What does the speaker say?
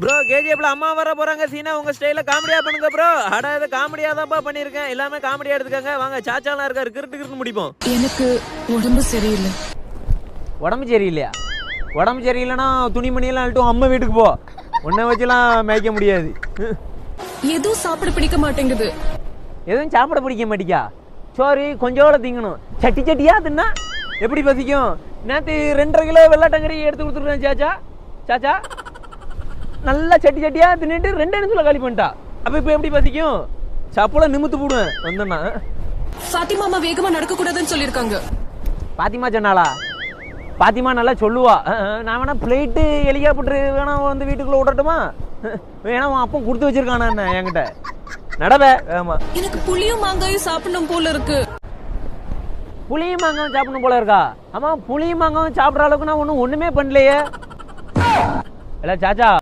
Bro கேஜிஎஃப்ல அம்மா வர போறாங்க சீனா உங்க ஸ்டைல காமெடியா பண்ணுங்க ப்ரோ. அட இது காமெடியா தான்ப்பா பண்ணிருக்கேன். எல்லாமே காமெடியா எடுத்துக்கங்க. வாங்க சாச்சாலாம் இருக்காரு கிறுட்டு முடிப்போம். எனக்கு உடம்பு சரியில்லை. உடம்பு சரியில்லையா? உடம்பு சரியில்லைன்னா துணிமணி எல்லாம் அழட்டும் அம்மா வீட்டுக்கு போ. உன்னை வச்சுலாம் மேய்க்க முடியாது. எதுவும் சாப்பிட பிடிக்க மாட்டேங்குது. எதுவும் சாப்பிட பிடிக்க மாட்டிக்கா? சோறு கொஞ்சோட திங்கணும். சட்டி சட்டியா தின்னா எப்படி பசிக்கும்? நேற்று 2.5 கிலோ வெள்ளாட்டங்கறி எடுத்து கொடுத்துருக்கேன் சாச்சா. சாச்சா நல்லா சட்டி சட்டியா தின்னுட்டு 2 நிமிஷத்துல காலி பண்ணிட்டா. அப்ப இப்ப எப்படி பசிக்கும்? சாப்பிட நிமித்து போடுவேன் வந்தேன்னா. ஃபாத்திமா அம்மா வேகமா நடக்க கூடாதுன்னு சொல்லிருக்காங்க. பாத்திமா சொன்னாளா? பாத்திமா நல்லா சொல்லுவா. நான் வேணா பிளேட்டு ஹெலிகாப்டர் வேணா வந்து வீட்டுக்குள்ள விடட்டுமா? வேணா அப்போ கொடுத்து வச்சிருக்கானா என்ன என்கிட்ட நடவே. ஆமா எனக்கு புளியும் மாங்காயும் சாப்பிடணும் போல இருக்கு. புளியும் மாங்காவும் சாப்பிடணும் போல இருக்கா? ஆமா புளியும் மாங்காவும் சாப்பிட்ற அளவுக்கு நான் ஒண்ணுமே பண்ணலையே. இல்ல சாச்சா